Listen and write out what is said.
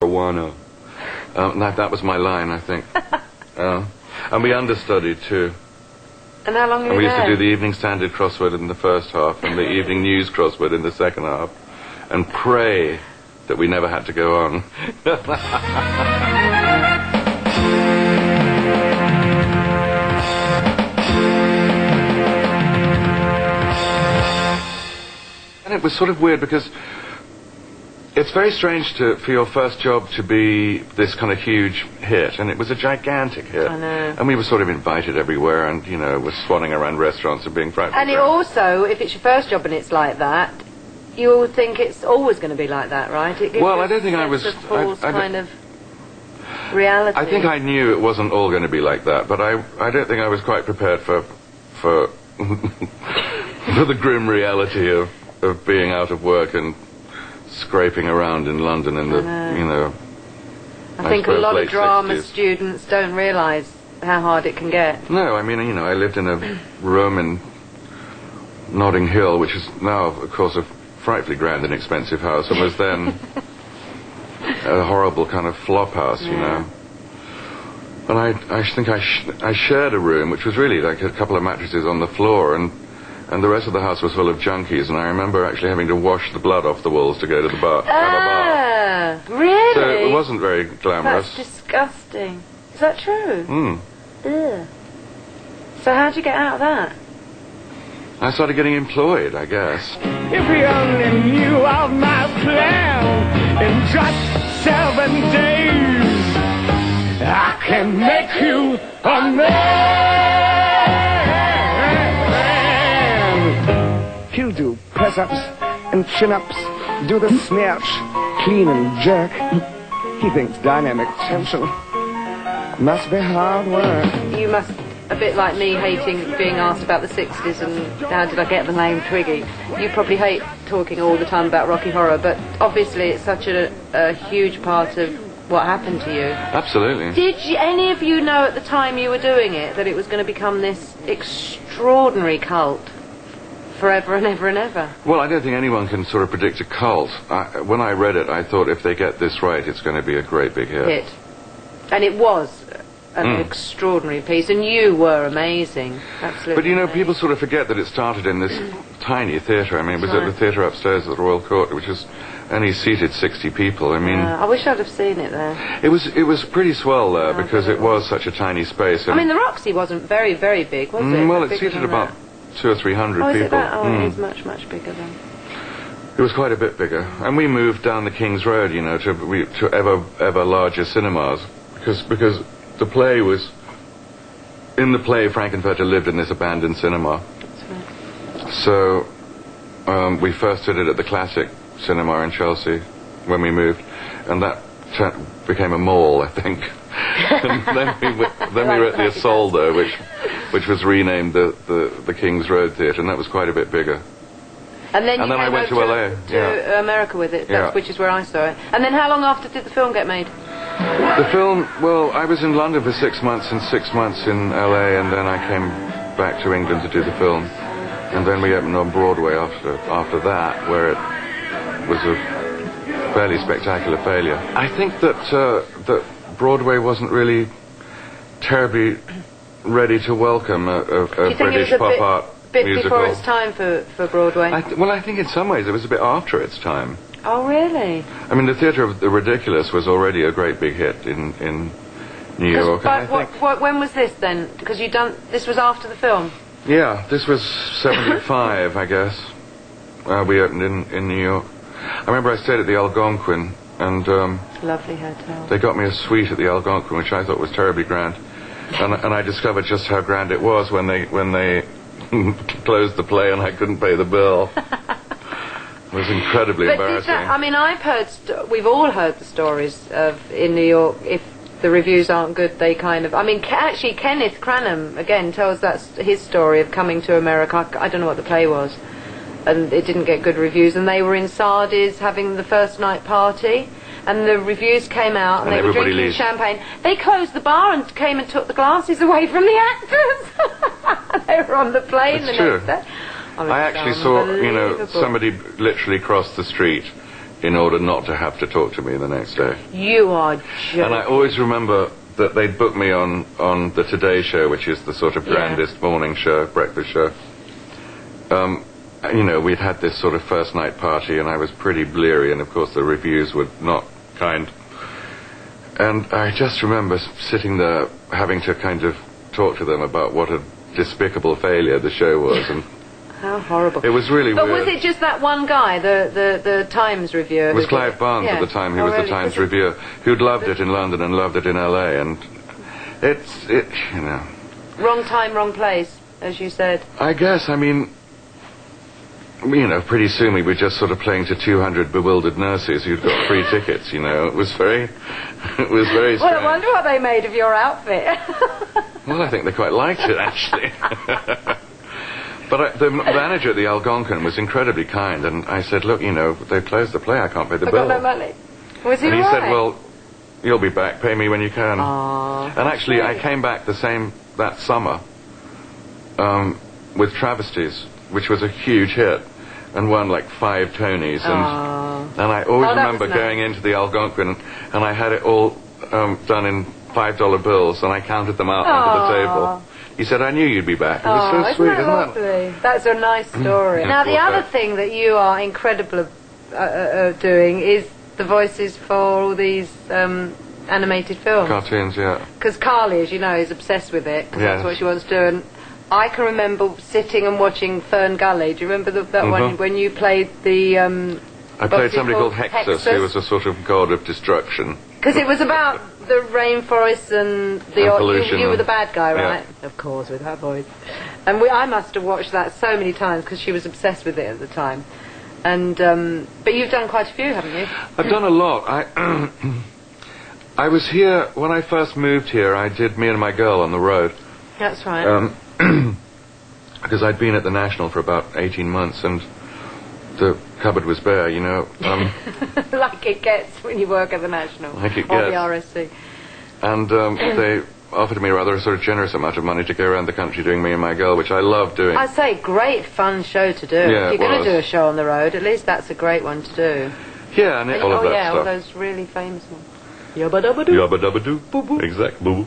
marijuana. That was my line, I think. And we understudied too. And how long were you And we used there? to do the Evening Standard crossword in the first half and the Evening News crossword in the second half, and pray that we never had to go on. And it was sort of weird because it's very strange for your first job to be this kind of huge hit, and it was a gigantic hit. I know. And we were sort of invited everywhere, and were swanning around restaurants and being frightful. And it also, if it's your first job and it's like that, you'll think it's always going to be like that, right? It gives Well, you I don't think I was. a false kind of reality. I think I knew it wasn't all going to be like that, but I don't think I was quite prepared for for the grim reality of being out of work and scraping around in London in the I think a lot of late drama 60s. students don't realise how hard it can get. No, I mean, I lived in a room in Notting Hill, which is now, of course, a frightfully grand and expensive house, and was then a horrible kind of flop house, And I think I shared a room, which was really like a couple of mattresses on the floor, and the rest of the house was full of junkies, and I remember actually having to wash the blood off the walls to go to the bar. Really? So it wasn't very glamorous. That's disgusting. Is that true? Mm. Ugh. So how'd you get out of that? I started getting employed, I guess. If you only knew of my plan in just 7 days, I can make you a man. He'll do press-ups and chin-ups, do the snatch, clean and jerk. He thinks dynamic tension must be hard work. You must, a bit like me, hating being asked about the 60s and how did I get the name Twiggy. You probably hate talking all the time about Rocky Horror, but obviously it's such a huge part of what happened to you. Absolutely. Did any of you know at the time you were doing it that it was going to become this extraordinary cult forever and ever and ever? Well, I don't think anyone can sort of predict a cult. When I read it, I thought if they get this right, it's going to be a great big hit. And it was an extraordinary piece, and you were amazing. Absolutely. But amazing. people sort of forget that it started in this tiny theatre. I mean, it was at the theatre upstairs at the Royal Court, which was only seated 60 people. I mean, I wish I'd have seen it there. it was pretty swell there because it was such a tiny space. And I mean, the Roxy wasn't very, very big, was it? well, it Bigger seated than about that? 200 or 300 Oh, is people. it that? Oh, it is much, much bigger then. It was quite a bit bigger, and we moved down the King's Road, to ever larger cinemas because the play was. In the play, Frankenfurter lived in this abandoned cinema. That's right. So we first did it at the Classic Cinema in Chelsea when we moved, and that became a mall, I think. And then we were at the Asoldo, which was renamed the King's Road Theatre, and that was quite a bit bigger. And then I went to LA, to America with it, which is where I saw it. And then how long after did the film get made? The film, well, I was in London for 6 months and 6 months in LA, and then I came back to England to do the film. And then we opened on Broadway after that, where it was a fairly spectacular failure. I think that Broadway wasn't really terribly ready to welcome a British pop art bit musical. before its time for Broadway? I think in some ways it was a bit after its time. Oh, really? I mean, the Theatre of the Ridiculous was already a great big hit in New York. But when was this then? Because this was after the film? Yeah, this was 75, I guess. We opened in New York. I remember I stayed at the Algonquin, and Lovely hotel. they got me a suite at the Algonquin, which I thought was terribly grand. And I discovered just how grand it was when they closed the play and I couldn't pay the bill. It was incredibly embarrassing. We've all heard the stories of in New York, if the reviews aren't good, they kind of... actually, Kenneth Cranham, again, tells his story of coming to America. I don't know what the play was. And it didn't get good reviews. And they were in Sardi's having the first night party. And the reviews came out, and they were drinking champagne. They closed the bar and came and took the glasses away from the actors. They were on the plane the next day. I actually saw, somebody literally cross the street in order not to have to talk to me the next day. You are joking. And I always remember that they'd booked me on the Today Show, which is the sort of grandest morning show, breakfast show. You know, we'd had this sort of first night party, and I was pretty bleary, and of course the reviews were not kind. And I just remember sitting there having to kind of talk to them about what a despicable failure the show was. And how horrible. it was really but weird. was it just that one guy, the Times reviewer? It was Clive Barnes at the time, who was really? the Times reviewer, who'd loved it in London and loved it in LA, and you know. Wrong time, wrong place, as you said. I guess, I mean, you know, pretty soon we were just sort of playing to 200 bewildered nurses who'd got free tickets, you know. It was very strange. Well, I wonder what they made of your outfit. Well, I think they quite liked it, actually. But the manager at the Algonquin was incredibly kind, and I said, look, you know, they've closed the play, I can't pay the I bill. got no money. Was he And he right? said, well, you'll be back, pay me when you can. Aww, and actually, that's I came back that summer with Travesties, which was a huge hit, and won like 5 Tonys. And I always remember going into the Algonquin, and I had it all done in $5 bills, and I counted them out under the table. He said, I knew you'd be back. It was so sweet, isn't it? That's a nice story. Now, the other thing that you are incredible doing is the voices for all these animated films. Cartoons, yeah. Because Carly, as you know, is obsessed with it, because Yes. that's what she wants to do. And I can remember sitting and watching Fern Gully. Do you remember that one when you played the... I played somebody called Hexus, who was a sort of god of destruction. Because it was about the rainforest and the... pollution. You were the bad guy, right? Yeah. Of course, with her voice. And I must have watched that so many times, because she was obsessed with it at the time. And but you've done quite a few, haven't you? I've done a lot. I was here, when I first moved here, I did Me and My Girl on the road. That's right. Because I'd been at the National for about 18 months, and the cupboard was bare, you know. Like it gets when you work at the National. Like it or gets. the RSC. And they offered me rather a sort of generous amount of money to go around the country doing Me and My Girl, which I love doing. I'd say great fun show to do. Yeah, if you're going it to do a was. show on the road, at least that's a great one to do. Yeah, and all of that all stuff. those really famous ones. Yabba dabba doo. Yabba dabba doo. Boo boo. Exact. Boo boo.